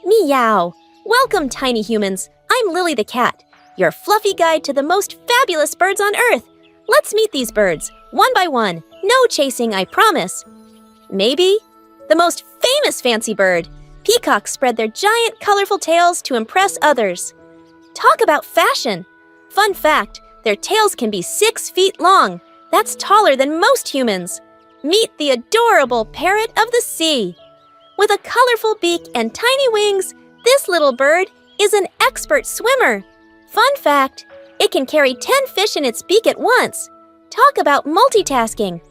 Meow! Welcome, tiny humans. I'm Lilly the Cat, your fluffy guide to the most fabulous birds on Earth. Let's meet these birds, one by one. No chasing, I promise. Maybe? The most famous fancy bird. Peacocks spread their giant, colorful tails to impress others. Talk about fashion. Fun fact, their tails can be 6 feet long. That's taller than most humans. Meet the adorable parrot of the sea. With a colorful beak and tiny wings, this little bird is an expert swimmer. Fun fact, it can carry 10 fish in its beak at once. Talk about multitasking.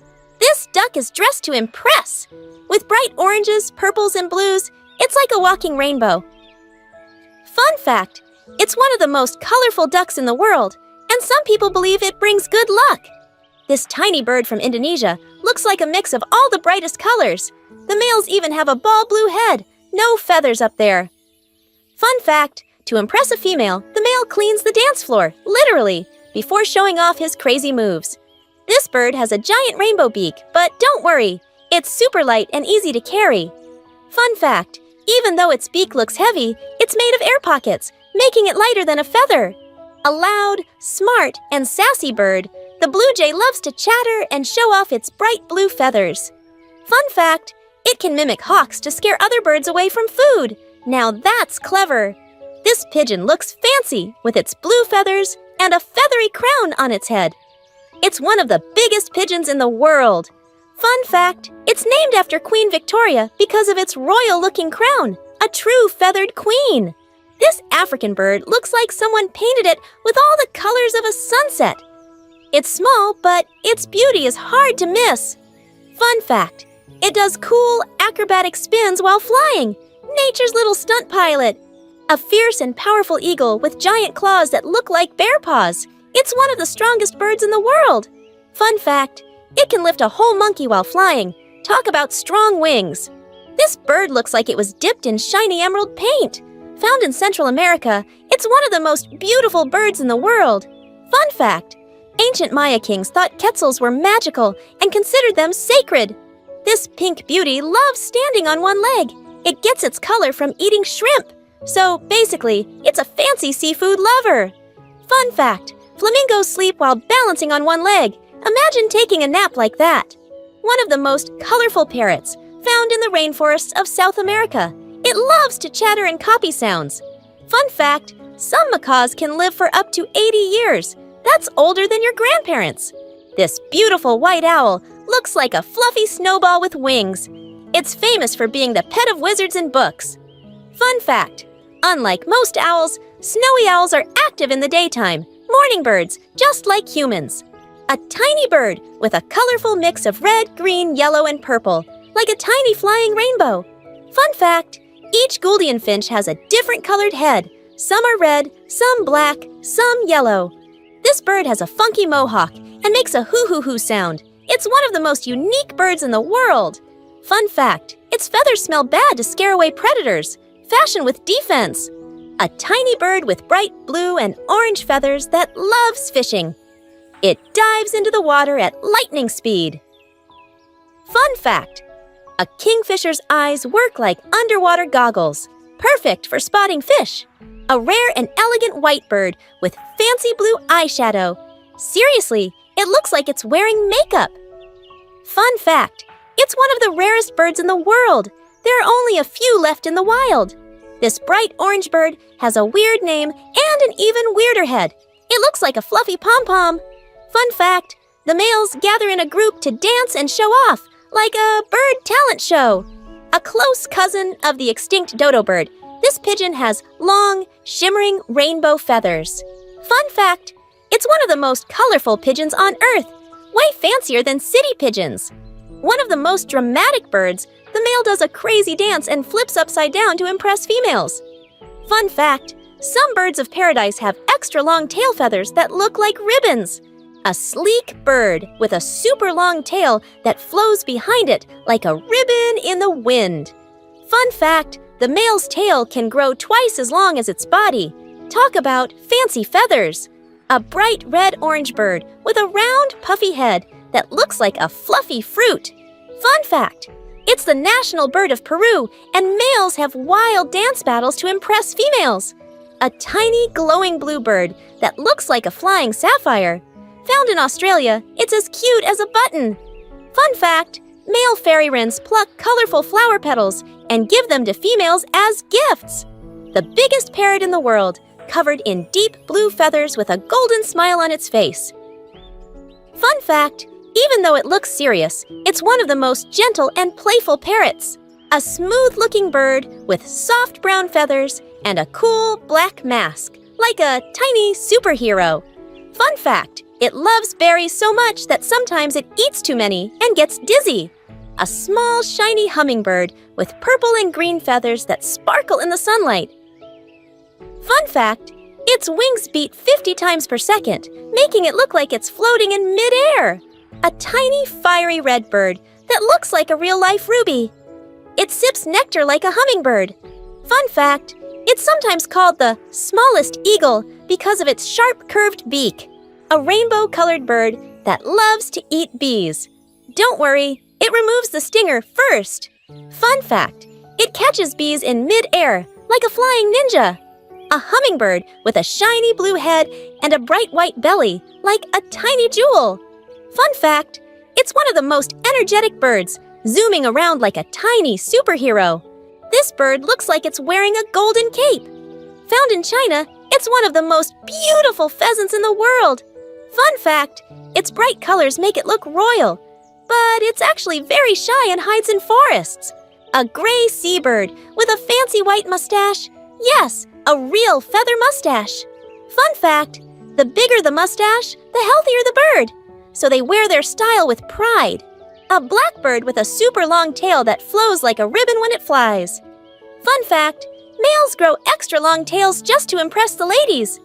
This duck is dressed to impress. With bright oranges, purples, and blues, it's like a walking rainbow. Fun fact, it's one of the most colorful ducks in the world, and some people believe it brings good luck. This tiny bird from Indonesia looks like a mix of all the brightest colors. The males even have a ball blue head, no feathers up there. Fun fact, to impress a female, the male cleans the dance floor, literally, before showing off his crazy moves. This bird has a giant rainbow beak, but don't worry, it's super light and easy to carry. Fun fact, even though its beak looks heavy, it's made of air pockets, making it lighter than a feather. A loud, smart, and sassy bird, the blue jay loves to chatter and show off its bright blue feathers. Fun fact, it can mimic hawks to scare other birds away from food. Now that's clever. This pigeon looks fancy with its blue feathers and a feathery crown on its head. It's one of the biggest pigeons in the world. Fun fact, it's named after Queen Victoria because of its royal-looking crown, a true feathered queen. This African bird looks like someone painted it with all the colors of a sunset. It's small, but its beauty is hard to miss. Fun fact, it does cool, acrobatic spins while flying. Nature's little stunt pilot. A fierce and powerful eagle with giant claws that look like bear paws. It's one of the strongest birds in the world. Fun fact, it can lift a whole monkey while flying. Talk about strong wings. This bird looks like it was dipped in shiny emerald paint. Found in Central America, it's one of the most beautiful birds in the world. Fun fact, ancient Maya kings thought quetzals were magical and considered them sacred. This pink beauty loves standing on one leg. It gets its color from eating shrimp. So basically, it's a fancy seafood lover. Fun fact, flamingos sleep while balancing on one leg. Imagine taking a nap like that. One of the most colorful parrots, found in the rainforests of South America. It loves to chatter and copy sounds. Fun fact, some macaws can live for up to 80 years. That's older than your grandparents. This beautiful white owl looks like a fluffy snowball with wings. It's famous for being the pet of wizards in books. Fun fact, unlike most owls, snowy owls are active in the daytime, morning birds, just like humans. A tiny bird with a colorful mix of red, green, yellow, and purple, like a tiny flying rainbow. Fun fact, each Gouldian finch has a different colored head. Some are red, some black, some yellow. This bird has a funky mohawk and makes a hoo-hoo-hoo sound. It's one of the most unique birds in the world. Fun fact, its feathers smell bad to scare away predators. Fashion with defense. A tiny bird with bright blue and orange feathers that loves fishing. It dives into the water at lightning speed. Fun fact, a kingfisher's eyes work like underwater goggles, perfect for spotting fish. A rare and elegant white bird with fancy blue eyeshadow. Seriously, it looks like it's wearing makeup. Fun fact, it's one of the rarest birds in the world. There are only a few left in the wild. This bright orange bird has a weird name and an even weirder head. It looks like a fluffy pom-pom. Fun fact, the males gather in a group to dance and show off, like a bird talent show. A close cousin of the extinct dodo bird, this pigeon has long, shimmering rainbow feathers. Fun fact, it's one of the most colorful pigeons on Earth, way fancier than city pigeons. One of the most dramatic birds, the male does a crazy dance and flips upside down to impress females. Fun fact, some birds of paradise have extra long tail feathers that look like ribbons. A sleek bird with a super long tail that flows behind it like a ribbon in the wind. Fun fact, the male's tail can grow twice as long as its body. Talk about fancy feathers. A bright red-orange bird with a round, puffy head that looks like a fluffy fruit. Fun fact, It's the national bird of Peru, and males have wild dance battles to impress females. A tiny glowing blue bird that looks like a flying sapphire. Found in Australia, it's as cute as a button. Fun fact, male fairy wrens pluck colorful flower petals and give them to females as gifts. The biggest parrot in the world, covered in deep blue feathers with a golden smile on its face. Fun fact, even though it looks serious, it's one of the most gentle and playful parrots. A smooth-looking bird with soft brown feathers and a cool black mask, like a tiny superhero. Fun fact, it loves berries so much that sometimes it eats too many and gets dizzy. A small, shiny hummingbird with purple and green feathers that sparkle in the sunlight. Fun fact, its wings beat 50 times per second, making it look like it's floating in midair. A tiny, fiery red bird that looks like a real-life ruby. It sips nectar like a hummingbird. Fun fact, it's sometimes called the smallest eagle because of its sharp, curved beak. A rainbow-colored bird that loves to eat bees. Don't worry, it removes the stinger first. Fun fact, it catches bees in mid-air like a flying ninja. A hummingbird with a shiny blue head and a bright white belly like a tiny jewel. Fun fact, it's one of the most energetic birds, zooming around like a tiny superhero. This bird looks like it's wearing a golden cape. Found in China, it's one of the most beautiful pheasants in the world. Fun fact, its bright colors make it look royal, but it's actually very shy and hides in forests. A gray seabird with a fancy white mustache. Yes, a real feather mustache. Fun fact, the bigger the mustache, the healthier the bird. So they wear their style with pride. A blackbird with a super long tail that flows like a ribbon when it flies. Fun fact, males grow extra long tails just to impress the ladies.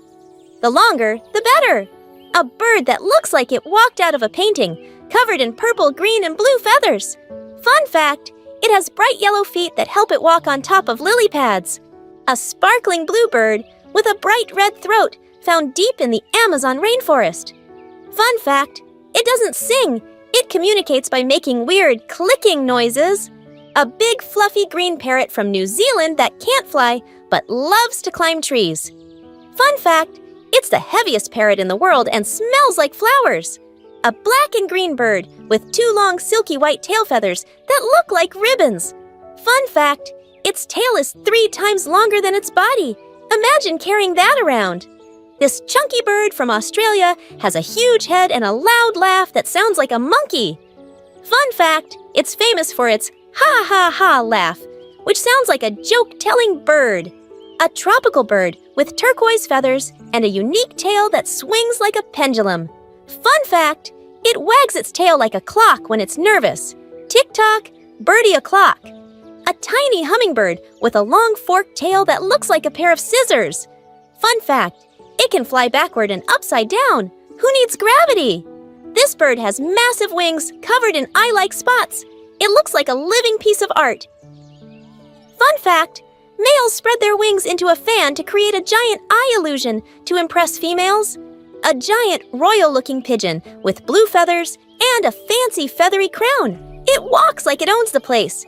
The longer, the better. A bird that looks like it walked out of a painting, covered in purple, green, and blue feathers. Fun fact, it has bright yellow feet that help it walk on top of lily pads. A sparkling blue bird with a bright red throat found deep in the Amazon rainforest. Fun fact, it doesn't sing, it communicates by making weird clicking noises. A big fluffy green parrot from New Zealand that can't fly but loves to climb trees. Fun fact, it's the heaviest parrot in the world and smells like flowers. A black and green bird with two long silky white tail feathers that look like ribbons. Fun fact, its tail is 3 times longer than its body. Imagine carrying that around. This chunky bird from Australia has a huge head and a loud laugh that sounds like a monkey. Fun fact, it's famous for its ha ha ha laugh, which sounds like a joke-telling bird. A tropical bird with turquoise feathers and a unique tail that swings like a pendulum. Fun fact, it wags its tail like a clock when it's nervous. Tick-tock, birdie o'clock. A tiny hummingbird with a long forked tail that looks like a pair of scissors. Fun fact, it can fly backward and upside down. Who needs gravity? This bird has massive wings covered in eye-like spots. It looks like a living piece of art. Fun fact, males spread their wings into a fan to create a giant eye illusion to impress females. A giant royal-looking pigeon with blue feathers and a fancy feathery crown. It walks like it owns the place.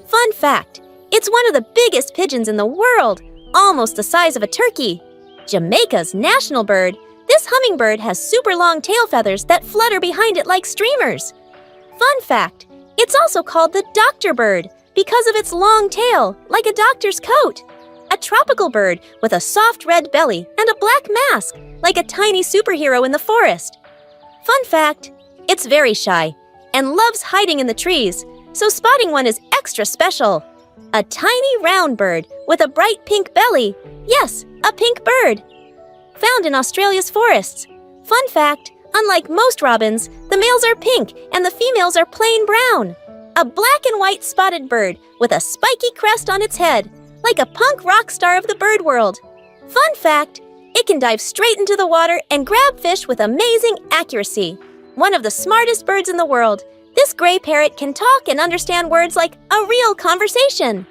Fun fact, it's one of the biggest pigeons in the world, almost the size of a turkey. Jamaica's national bird, this hummingbird has super long tail feathers that flutter behind it like streamers. Fun fact, it's also called the doctor bird because of its long tail, like a doctor's coat. A tropical bird with a soft red belly and a black mask, like a tiny superhero in the forest. Fun fact, it's very shy and loves hiding in the trees, so spotting one is extra special. A tiny round bird with a bright pink belly. Yes, a pink bird. Found in Australia's forests. Fun fact, unlike most robins, the males are pink and the females are plain brown. A black and white spotted bird with a spiky crest on its head, like a punk rock star of the bird world. Fun fact, it can dive straight into the water and grab fish with amazing accuracy. One of the smartest birds in the world, this gray parrot can talk and understand words like a real conversation.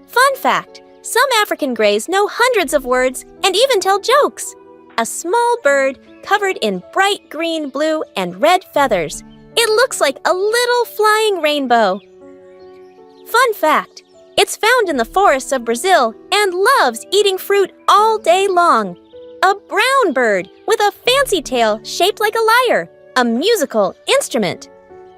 Fun fact, some African greys know hundreds of words and even tell jokes. A small bird covered in bright green, blue, and red feathers. It looks like a little flying rainbow. Fun fact, it's found in the forests of Brazil and loves eating fruit all day long. A brown bird with a fancy tail shaped like a lyre, a musical instrument.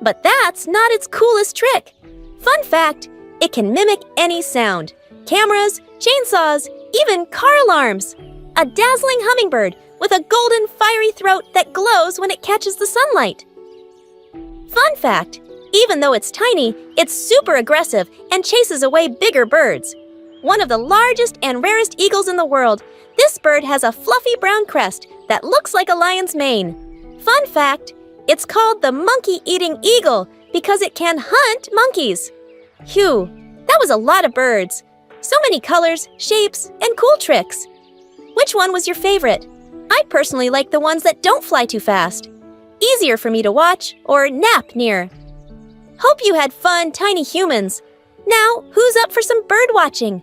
But that's not its coolest trick. Fun fact, it can mimic any sound. Cameras, chainsaws, even car alarms. A dazzling hummingbird with a golden fiery throat that glows when it catches the sunlight. Fun fact, even though it's tiny, it's super aggressive and chases away bigger birds. One of the largest and rarest eagles in the world, this bird has a fluffy brown crest that looks like a lion's mane. Fun fact, it's called the monkey-eating eagle because it can hunt monkeys. Phew, that was a lot of birds. So many colors, shapes, and cool tricks. Which one was your favorite? I personally like the ones that don't fly too fast. Easier for me to watch or nap near. Hope you had fun, tiny humans. Now, who's up for some bird watching?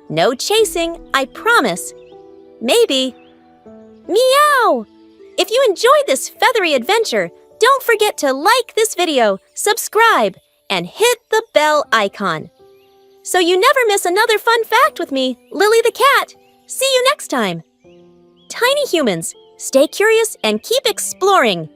No chasing, I promise. Maybe. Meow! If you enjoyed this feathery adventure, don't forget to like this video, subscribe, and hit the bell icon. So you never miss another fun fact with me, Lilly the Cat. See you next time. Tiny humans, stay curious and keep exploring.